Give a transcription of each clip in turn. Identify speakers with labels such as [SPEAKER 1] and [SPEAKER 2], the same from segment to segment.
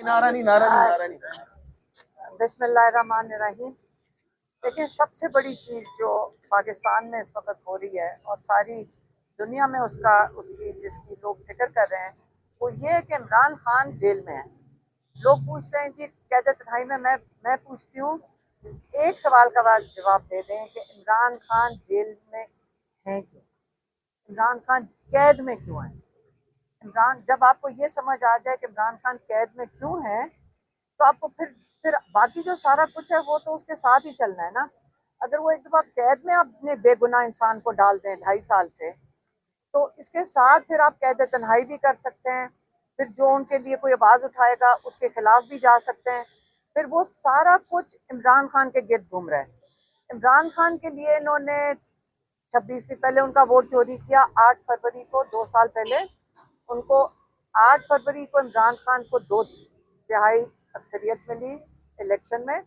[SPEAKER 1] नारा नहीं, नारा नहीं, नारा नहीं।
[SPEAKER 2] बिस्मिल्लाहिर्रहमानिर्रहीम। देखिए, सबसे बड़ी चीज़ जो पाकिस्तान में इस वक्त हो रही है और सारी दुनिया में उसकी जिसकी लोग फिक्र कर रहे हैं, वो ये है कि इमरान खान जेल में है। लोग पूछते हैं जी कैद तन्हाई में, मैं पूछती हूँ एक सवाल का जवाब दे दें कि इमरान खान जेल में है क्यों? इमरान खान कैद में क्यों है? जब आपको ये समझ आ जाए कि इमरान खान कैद में क्यों है, तो आपको फिर बाकी जो सारा कुछ है वो तो उसके साथ ही चलना है ना। अगर वो एक दफ़ा कैद में अपने बेगुनाह इंसान को डाल दें 2.5 साल से, तो इसके साथ फिर आप कैद तन्हाई भी कर सकते हैं। फिर जो उनके लिए कोई आवाज़ उठाएगा उसके खिलाफ भी जा सकते हैं। फिर वो सारा कुछ इमरान खान के गिर्द घूम रहा है। इमरान खान के लिए इन्होंने 26 पहले उनका वोट चोरी किया। 8 फरवरी को 2 साल पहले उनको 8 फरवरी को इमरान खान को 2/3 अक्सरियत मिली इलेक्शन में।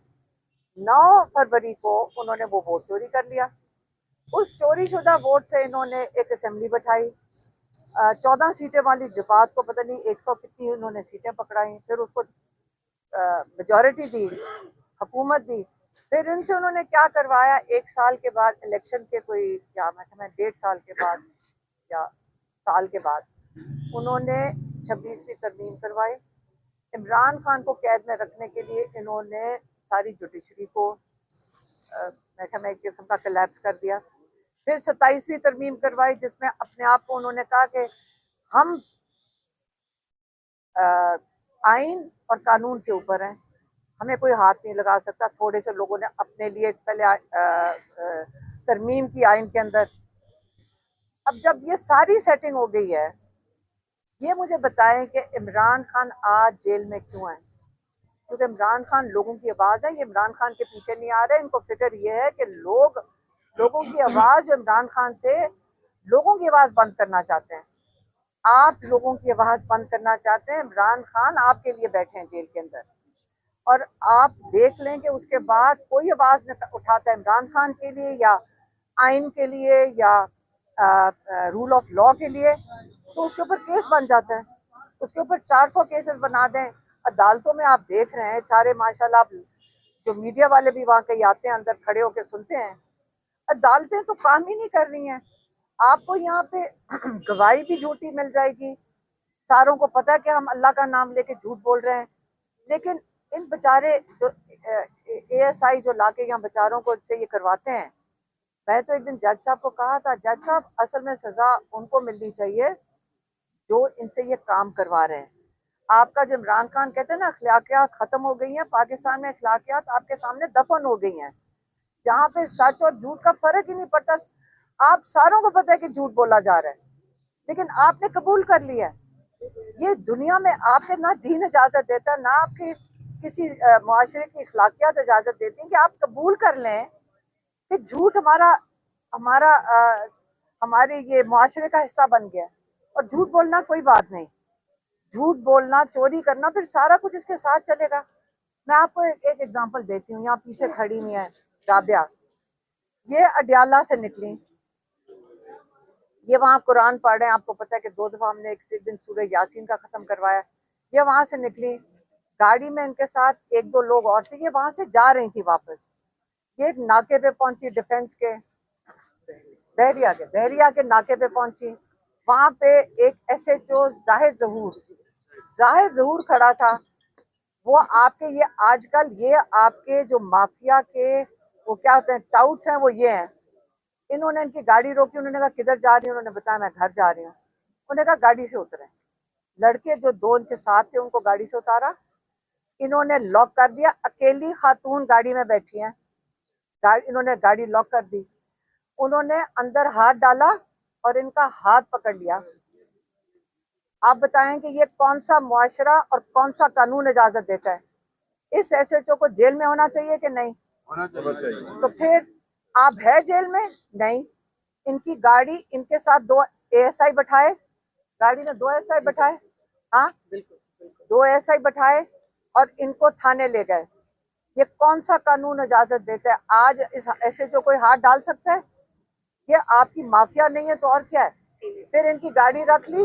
[SPEAKER 2] 9 फरवरी को उन्होंने वो वोट चोरी कर लिया। उस चोरी शुदा वोट से इन्होंने एक असेंबली बैठाई। 14 सीटें वाली जमात को पता नहीं 100 कितनी उन्होंने सीटें पकड़ाई। फिर उसको मेजॉरिटी दी, हुकूमत दी। फिर इनसे उन्होंने क्या करवाया, 1 साल के बाद इलेक्शन के कोई क्या मैं 1.5 साल के बाद या साल के बाद उन्होंने 26वीं तरमीम करवाई। इमरान खान को कैद में रखने के लिए इन्होंने सारी जुडिशरी को मैं एक किस्म का कोलैप्स कर दिया। फिर 27वीं तरमीम करवाई जिसमें अपने आप को उन्होंने कहा कि हम आइन और कानून से ऊपर हैं, हमें कोई हाथ नहीं लगा सकता। थोड़े से लोगों ने अपने लिए पहले तरमीम की आइन के अंदर। अब जब ये सारी सेटिंग हो गई है, ये मुझे बताएं कि इमरान खान आज जेल में क्यों है? क्योंकि इमरान खान लोगों की आवाज़ है। ये इमरान खान के पीछे नहीं आ रहे। इनको फिक्र ये है कि लोगों की आवाज़ जो इमरान खान थे, लोगों की आवाज़ बंद करना चाहते हैं। आप लोगों की आवाज़ बंद करना चाहते हैं। इमरान खान आपके लिए बैठे हैं जेल के अंदर, और आप देख लें कि उसके बाद कोई आवाज़ न उठाता है इमरान खान के लिए या आइन के लिए या रूल ऑफ लॉ के लिए, तो उसके ऊपर केस बन जाता है। उसके ऊपर 400 केसेस बना दें। अदालतों में आप देख रहे हैं सारे माशाल्लाह, जो मीडिया वाले भी वहाँ कहीं आते हैं, अंदर खड़े होकर सुनते हैं। अदालतें तो काम ही नहीं कर रही हैं। आपको यहाँ पे गवाही भी झूठी मिल जाएगी। सारों को पता है कि हम अल्लाह का नाम लेके झूठ बोल रहे हैं, लेकिन इन बेचारे जो ASI जो लाके यहाँ बेचारों को इससे ये करवाते हैं। मैं तो एक दिन जज साहब को कहा था, जज साहब असल में सज़ा उनको मिलनी चाहिए जो इनसे ये काम करवा रहे हैं। आपका जो इमरान खान कहते हैं ना अखलाकियात ख़त्म हो गई हैं, पाकिस्तान में अखलाकियात आपके सामने दफन हो गई हैं, जहाँ पे सच और झूठ का फ़र्क ही नहीं पड़ता। आप सारों को पता है कि झूठ बोला जा रहा है, लेकिन आपने कबूल कर लिया है। ये दुनिया में आपके ना दीन इजाज़त देता है, ना आपके किसी मुआशरे की अखलाकियात इजाज़त देती हैं कि आप कबूल कर लें कि झूठ हमारा हमारा हमारे ये मुआशरे का हिस्सा बन गया है। और झूठ बोलना कोई बात नहीं, झूठ बोलना, चोरी करना, फिर सारा कुछ इसके साथ चलेगा। मैं आपको एक एग्जांपल देती हूँ। यहाँ पीछे खड़ी हुई है राबिया, ये अडियाला से निकली, ये वहाँ कुरान पढ़ रहे हैं। आपको पता है कि 2 दफ़ा हमने एक दिन सूरह यासीन का ख़त्म करवाया। ये वहाँ से निकली, गाड़ी में इनके साथ 1-2 लोग और थे। ये वहाँ से जा रही थी वापस। ये नाके पे पहुंची, डिफेंस के बहरिया के नाके पे पहुंची। वहाँ पे एक SHO जाहिर ज़हूर खड़ा था। वो आपके ये आजकल ये आपके जो माफिया के वो क्या होते हैं, टाउट्स हैं, वो ये हैं। इन्होंने इनकी गाड़ी रोकी। उन्होंने कहा किधर जा रही हूँ? उन्होंने बताया मैं घर जा रही हूँ। उन्होंने कहा गाड़ी से उतरे। लड़के जो 2 इनके साथ थे उनको गाड़ी से उतारा, इन्होंने लॉक कर दिया। अकेली खातून गाड़ी में बैठी हैं, इन्होंने गाड़ी लॉक कर दी। उन्होंने अंदर हाथ डाला और इनका हाथ पकड़ लिया। आप बताएं कि ये कौन सा मुआशरा और कौन सा कानून इजाजत देता है? इस SHO को जेल में होना चाहिए कि नहीं?
[SPEAKER 1] होना चाहिए।
[SPEAKER 2] तो फिर आप है जेल में? नहीं। इनकी गाड़ी, इनके साथ 2 ASI बैठाए, गाड़ी में 2 ASI बैठाए, हाँ 2 ASI बैठाए और इनको थाने ले गए। ये कौन सा कानून इजाजत देता है? आज इस SHO कोई हाथ डाल सकता है? ये आपकी माफिया नहीं है तो और क्या है? फिर इनकी गाड़ी रख ली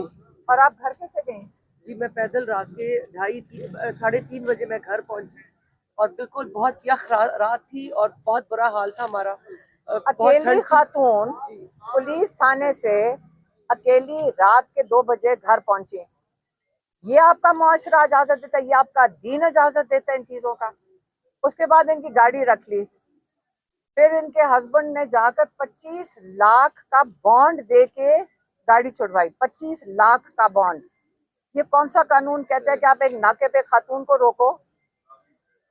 [SPEAKER 2] और आप घर कैसे गए?
[SPEAKER 3] جی میں پیدل رات کے 2:30 بجے میں گھر پہنچی اور بالکل بہت یخ رات تھی اور بہت برا حال تھا ہمارا. بہت
[SPEAKER 2] اکیلی
[SPEAKER 3] ٹھنڈ تھی.
[SPEAKER 2] خاتون پولیس تھانے سے اکیلی رات کے 2 بجے گھر پہنچی. یہ آپ کا معاشرہ اجازت دیتا ہے, یہ آپ کا دین اجازت دیتا ہے ان چیزوں کا. اس کے بعد ان کی گاڑی رکھ لی, پھر ان کے ہسبینڈ نے جا کر 25 لاکھ کا بانڈ دے کے گاڑی چھڑوائی. 25 لاکھ کا بانڈ. یہ کون سا قانون کہتا ہے کہ آپ ایک ناکے پہ خاتون کو روکو؟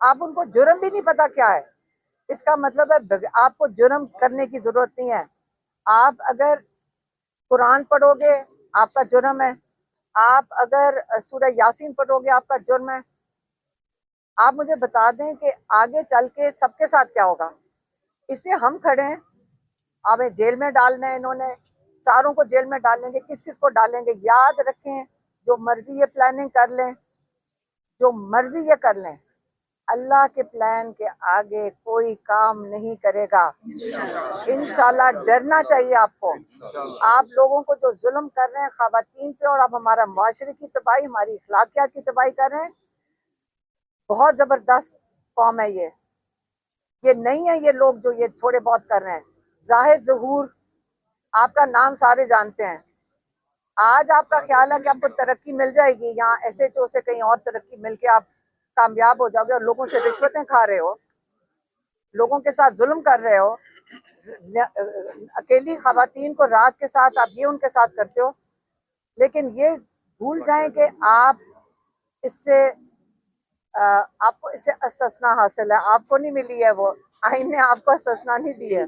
[SPEAKER 2] آپ ان کو جرم بھی نہیں پتا کیا ہے. اس کا مطلب ہے آپ کو جرم کرنے کی ضرورت نہیں ہے. آپ اگر قرآن پڑھو گے آپ کا جرم ہے, آپ اگر سورہ یاسین پڑھو گے آپ کا جرم ہے. آپ مجھے بتا دیں کہ آگے چل کے سب کے ساتھ کیا ہوگا. اس لیے ہم کھڑے ہیں, ہمیں جیل میں ڈالنا ہے, انہوں نے ساروں کو جیل میں ڈالیں گے. کس کس کو ڈالیں گے؟ یاد رکھیں, جو مرضی یہ پلاننگ کر لیں, جو مرضی یہ کر لیں, اللہ کے پلان کے آگے کوئی کام نہیں کرے گا انشاءاللہ. ڈرنا چاہیے آپ کو. آپ لوگوں کو جو ظلم کر رہے ہیں خواتین پہ, اور اب ہمارا معاشرے کی تباہی, ہماری اخلاقیات کی تباہی کر رہے ہیں. بہت زبردست قوم ہے یہ نہیں ہے یہ لوگ جو یہ تھوڑے بہت کر رہے ہیں. زاہد ظہور, آپ کا نام سارے جانتے ہیں. آج آپ کا خیال ہے کہ آپ کو ترقی مل جائے گی, یہاں ایس ایچ او سے کہیں اور ترقی مل کے آپ کامیاب ہو جاؤ گے, اور لوگوں سے رشوتیں کھا رہے ہو, لوگوں کے ساتھ ظلم کر رہے ہو. اکیلی خواتین کو رات کے ساتھ آپ یہ ان کے ساتھ کرتے ہو. لیکن یہ بھول جائیں کہ آپ کو اس سے استثنا حاصل ہے. آپ کو نہیں ملی ہے, وہ آئین نے آپ کو استثنا نہیں دی ہے.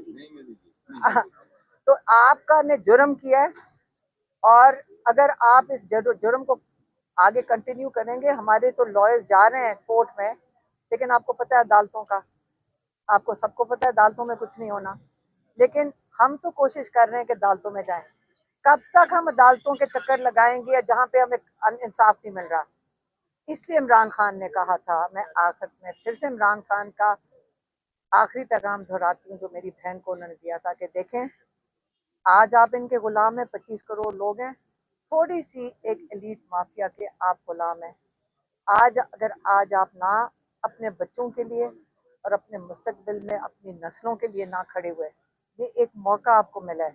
[SPEAKER 2] تو آپ کا نے جرم کیا ہے, اور اگر آپ اس جرم کو آگے کنٹینیو کریں گے, ہمارے تو لائرز جا رہے ہیں کورٹ میں, لیکن آپ کو پتہ ہے عدالتوں کا, آپ کو سب کو پتہ ہے عدالتوں میں کچھ نہیں ہونا. لیکن ہم تو کوشش کر رہے ہیں کہ عدالتوں میں جائیں. کب تک ہم عدالتوں کے چکر لگائیں گے جہاں پہ ہمیں انصاف نہیں مل رہا؟ اس لیے عمران خان نے کہا تھا, میں آخر میں پھر سے عمران خان کا آخری پیغام دہراتی ہوں جو میری بہن کو انہوں نے دیا تھا, کہ دیکھیں آج آپ ان کے غلام ہیں, 25 کروڑ لوگ ہیں, تھوڑی سی ایک ایلیٹ مافیا کے آپ غلام ہیں. آج آپ نہ اپنے بچوں کے لیے اور اپنے مستقبل میں اپنی نسلوں کے لیے نہ کھڑے ہوئے, یہ ایک موقع آپ کو ملا ہے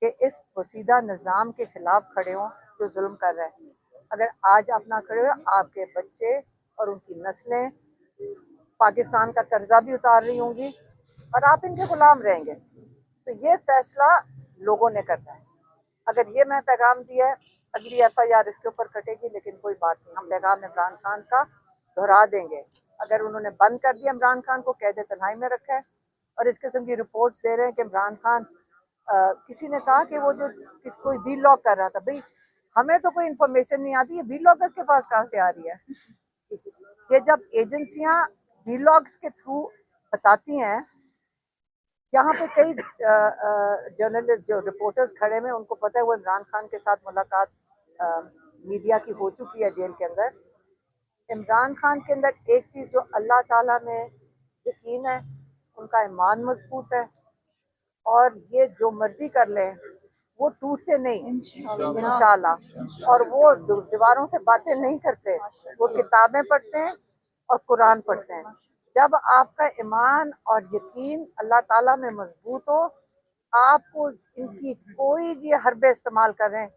[SPEAKER 2] کہ اس پوشیدہ نظام کے خلاف کھڑے ہوں جو ظلم کر رہا ہے. اگر آج آپ نہ کھڑے ہوئے, آپ کے بچے اور ان کی نسلیں پاکستان کا قرضہ بھی اتار رہی ہوں گی, اور آپ ان کے غلام رہیں گے. تو یہ فیصلہ لوگوں نے کرنا ہے. اگر یہ میں پیغام دیا ہے, اگلی ایف آئی آر اس کے اوپر کٹے گی, لیکن کوئی بات نہیں, ہم پیغام عمران خان کا دہرا دیں گے. اگر انہوں نے بند کر دیا عمران خان کو, قید تنہائی میں رکھا ہے, اور اس قسم کی رپورٹس دے رہے ہیں کہ عمران خان کسی نے کہا کہ وہ جو کوئی وی لاگ کر رہا تھا, بھئی ہمیں تو کوئی انفارمیشن نہیں آتی, یہ وی لاگرز کے پاس کہاں سے آ رہی ہے؟ یہ جب ایجنسیاں وی لاگز کے تھرو بتاتی ہیں, یہاں پہ کئی جرنلسٹ جو رپورٹرز کھڑے ہیں, ان کو پتہ ہے وہ عمران خان کے ساتھ ملاقات میڈیا کی ہو چکی ہے جیل کے اندر. عمران خان کے اندر ایک چیز جو اللہ تعالیٰ میں یقین ہے, ان کا ایمان مضبوط ہے, اور یہ جو مرضی کر لیں وہ ٹوٹتے نہیں انشاءاللہ. اور وہ دیواروں سے باتیں نہیں کرتے, وہ کتابیں پڑھتے ہیں اور قرآن پڑھتے ہیں. جب آپ کا ایمان اور یقین اللہ تعالیٰ میں مضبوط ہو, آپ کو ان کی کوئی جی حربے استعمال کر رہے ہیں,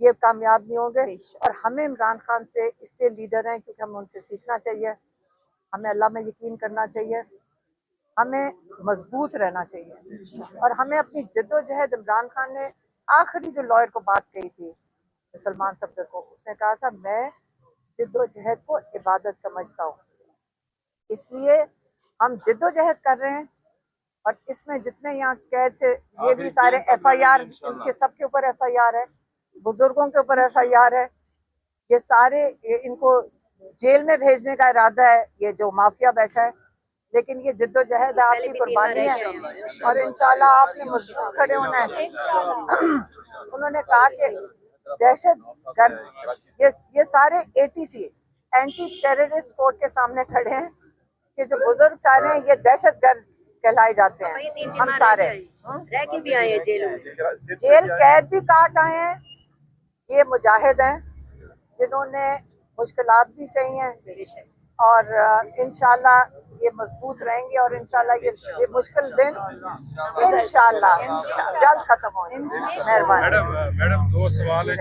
[SPEAKER 2] یہ کامیاب نہیں ہوں گے. اور ہمیں عمران خان سے اس لیے لیڈر ہیں کیونکہ ہمیں ان سے سیکھنا چاہیے, ہمیں اللہ میں یقین کرنا چاہیے, ہمیں مضبوط رہنا چاہیے, اور ہمیں اپنی جد و جہد. عمران خان نے آخری جو لائر کو بات کہی تھی, سلمان صفدر کو, اس نے کہا تھا میں جد و جہد کو عبادت سمجھتا ہوں. اس لیے ہم جد و جہد کر رہے ہیں, اور اس میں جتنے یہاں قید سے, یہ بھی سارے ایف آئی آر, ان کے سب کے اوپر ایف آئی آر ہے, بزرگوں کے اوپر ایف آئی آر ہے, یہ سارے ان کو جیل میں بھیجنے کا ارادہ ہے یہ جو مافیا بیٹھا ہے. لیکن یہ جد و جہد آپ کی قربانی ہے, اور انشاءاللہ آپ نے مضبوط کھڑے ہونا ہے. انہوں نے کہا کہ دہشت گرد یہ سارے ATC اینٹی ٹیررسٹ کورٹ کے سامنے کھڑے ہیں کہ جو بزرگ سارے ہیں یہ دہشت گرد کہلائے جاتے ہیں. ہم سارے
[SPEAKER 3] رہ کے بھی آئے ہیں جیل میں,
[SPEAKER 2] جیل قید بھی کاٹ آئے ہیں, یہ مجاہد ہیں जिन्होंने मुश्किलात भी सही हैं और इंशाल्लाह ये मजबूत रहेंगे और इंशाल्लाह ये मुश्किल दिन इंशाल्लाह जल्द खत्म होंगे। मेहरबानी।
[SPEAKER 4] मैडम 2 सवाल है।